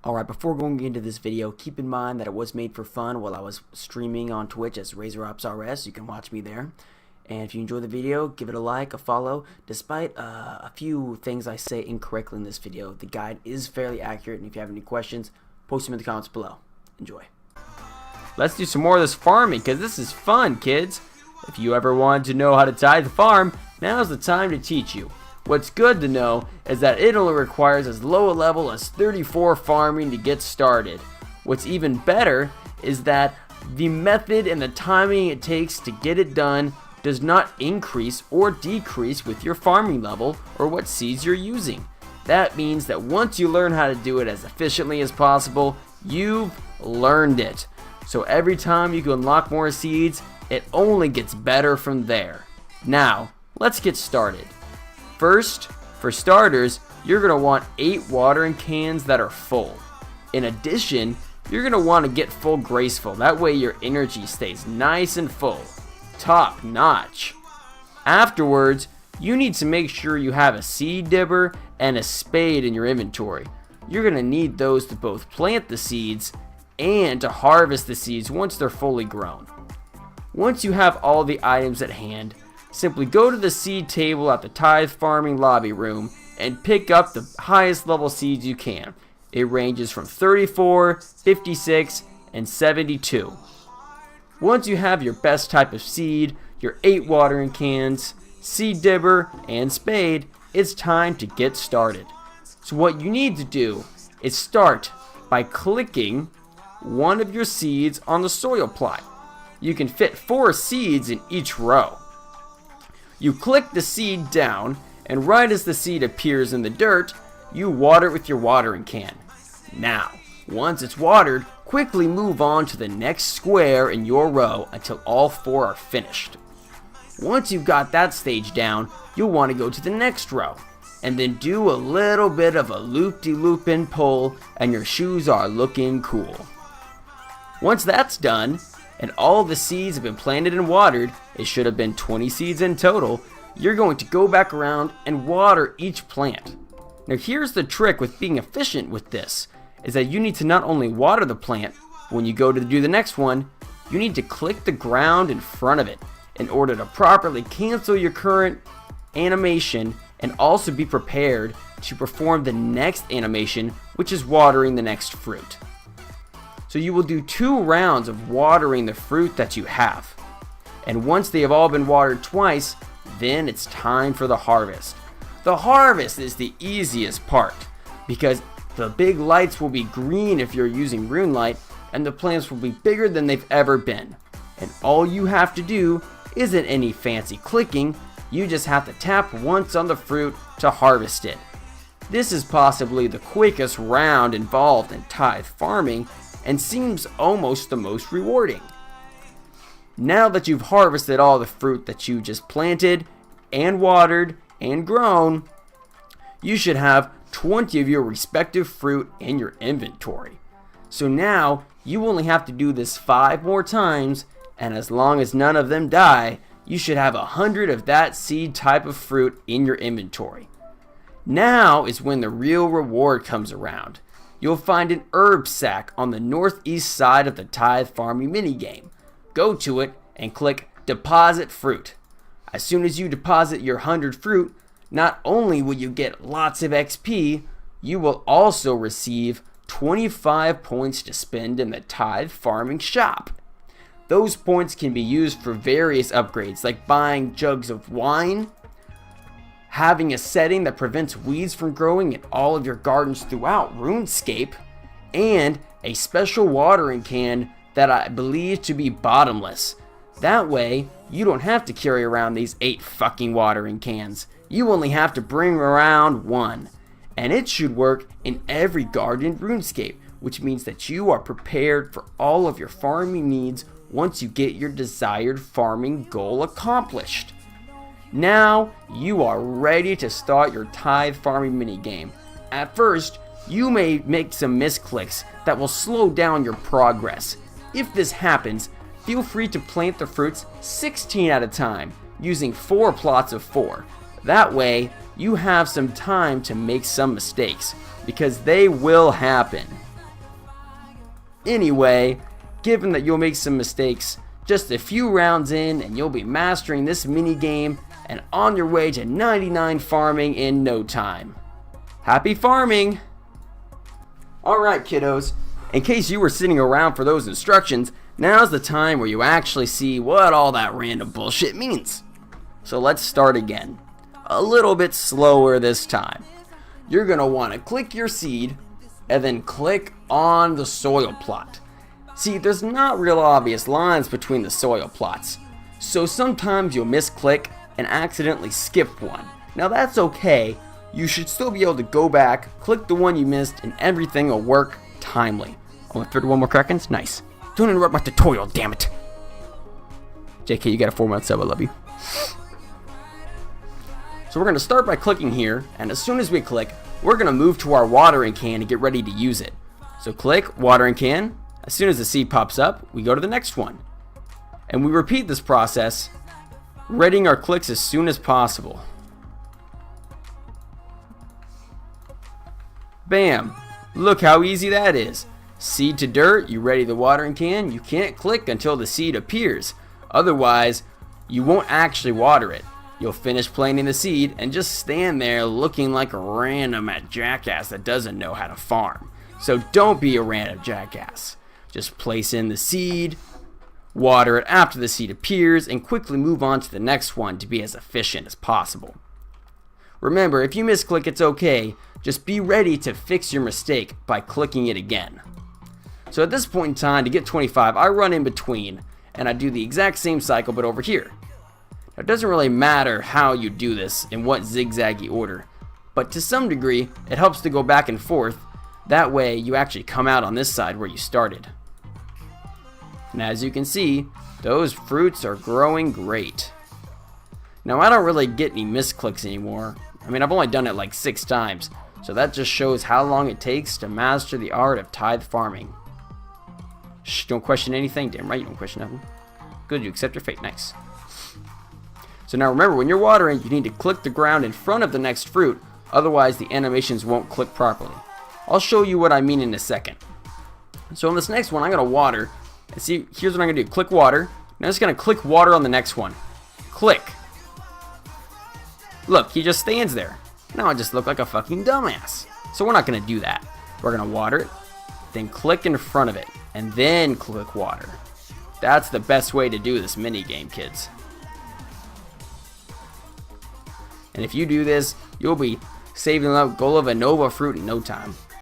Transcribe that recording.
Alright, before going into this video, keep in mind that it was made for fun while I was streaming on Twitch as RazorOpsRS. You can watch me there. And if you enjoy the video, give it a like, a follow. Despite a few things I say incorrectly in this video, the guide is fairly accurate, and if you have any questions, post them in the comments below. Enjoy. Let's do some more of this farming, because this is fun, kids. If you ever wanted to know how to tithe the farm, now's the time to teach you. What's good to know is that it only requires as low a level as 34 farming to get started. What's even better is that the method and the timing it takes to get it done does not increase or decrease with your farming level or what seeds you're using. That means that once you learn how to do it as efficiently as possible, you've learned it. So every time you can unlock more seeds, it only gets better from there. Now, let's get started. First, for starters, you're going to want 8 watering cans that are full. In addition, you're going to want to get full graceful. That way your energy stays nice and full. Top notch. Afterwards, you need to make sure you have a seed dibber and a spade in your inventory. You're going to need those to both plant the seeds and to harvest the seeds once they're fully grown. Once you have all the items at hand, simply go to the seed table at the Tithe Farming lobby room and pick up the highest level seeds you can. It ranges from 34, 56, and 72. Once you have your best type of seed, your 8 watering cans, seed dibber, and spade, it's time to get started. So what you need to do is start by clicking one of your seeds on the soil plot. You can fit 4 seeds in each row. You click the seed down, and right as the seed appears in the dirt, you water it with your watering can. Now, once it's watered, quickly move on to the next square in your row until all 4 are finished. Once you've got that stage down, you'll want to go to the next row, and then do a little bit of a loop-de-loop-in pull, and your shoes are looking cool. Once that's done, and all the seeds have been planted and watered, it should have been 20 seeds in total, you're going to go back around and water each plant. Now here's the trick with being efficient with this, is that you need to not only water the plant, when you go to do the next one, you need to click the ground in front of it in order to properly cancel your current animation and also be prepared to perform the next animation, which is watering the next fruit. So you will do 2 rounds of watering the fruit that you have. And once they have all been watered twice, then it's time for the harvest. The harvest is the easiest part because the big lights will be green if you're using rune light, and the plants will be bigger than they've ever been. And all you have to do isn't any fancy clicking, you just have to tap once on the fruit to harvest it. This is possibly the quickest round involved in tithe farming and seems almost the most rewarding. Now that you've harvested all the fruit that you just planted and watered and grown, you should have 20 of your respective fruit in your inventory. So now you only have to do this 5 more times, and as long as none of them die, you should have 100 of that seed type of fruit in your inventory. Now is when the real reward comes around. You'll find an herb sack on the northeast side of the Tithe Farming minigame. Go to it and click Deposit Fruit. As soon as you deposit your 100 fruit, not only will you get lots of XP, you will also receive 25 points to spend in the Tithe Farming shop. Those points can be used for various upgrades like buying jugs of wine, having a setting that prevents weeds from growing in all of your gardens throughout RuneScape, and a special watering can that I believe to be bottomless. That way, you don't have to carry around these 8 fucking watering cans. You only have to bring around 1. And it should work in every garden in RuneScape, which means that you are prepared for all of your farming needs once you get your desired farming goal accomplished. Now, you are ready to start your tithe farming minigame. At first, you may make some misclicks that will slow down your progress. If this happens, feel free to plant the fruits 16 at a time, using 4 plots of 4. That way, you have some time to make some mistakes, because they will happen. Anyway, given that you'll make some mistakes just a few rounds in, and you'll be mastering this mini game and on your way to 99 farming in no time. Happy farming! Alright kiddos, in case you were sitting around for those instructions, now's the time where you actually see what all that random bullshit means. So let's start again. A little bit slower this time. You're going to want to click your seed and then click on the soil plot. See, there's not real obvious lines between the soil plots, so sometimes you'll misclick and accidentally skip one. Now that's okay, you should still be able to go back, click the one you missed, and everything will work timely. Oh, 31 more seconds? Nice. Don't interrupt my tutorial, damn it. JK, you got a 4-month sub, I love you. So we're going to start by clicking here, and as soon as we click, we're going to move to our watering can to get ready to use it. So click watering can. As soon as the seed pops up, we go to the next one. And we repeat this process, readying our clicks as soon as possible. Bam! Look how easy that is. Seed to dirt, you ready the watering can. You can't click until the seed appears. Otherwise, you won't actually water it. You'll finish planting the seed and just stand there looking like a random jackass that doesn't know how to farm. So don't be a random jackass. Just place in the seed, water it after the seed appears, and quickly move on to the next one to be as efficient as possible. Remember, if you misclick, it's okay. Just be ready to fix your mistake by clicking it again. So at this point in time, to get 25, I run in between, and I do the exact same cycle but over here. Now, it doesn't really matter how you do this, in what zigzaggy order, but to some degree, it helps to go back and forth. That way, you actually come out on this side where you started. And as you can see, those fruits are growing great. Now I don't really get any misclicks anymore. I mean, I've only done it like 6 times, so that just shows how long it takes to master the art of tithe farming. Shh, don't question anything, damn right you don't question nothing. Good, you accept your fate, nice. So now remember, when you're watering, you need to click the ground in front of the next fruit, otherwise the animations won't click properly. I'll show you what I mean in a second. So in this next one, I'm going to water. And see, here's what I'm going to do. Click water. Now I'm just going to click water on the next one. Click. Look, he just stands there. Now I just look like a fucking dumbass. So we're not going to do that. We're going to water it, then click in front of it, and then click water. That's the best way to do this mini game, kids. And if you do this, you'll be saving up Golova Nova fruit in no time.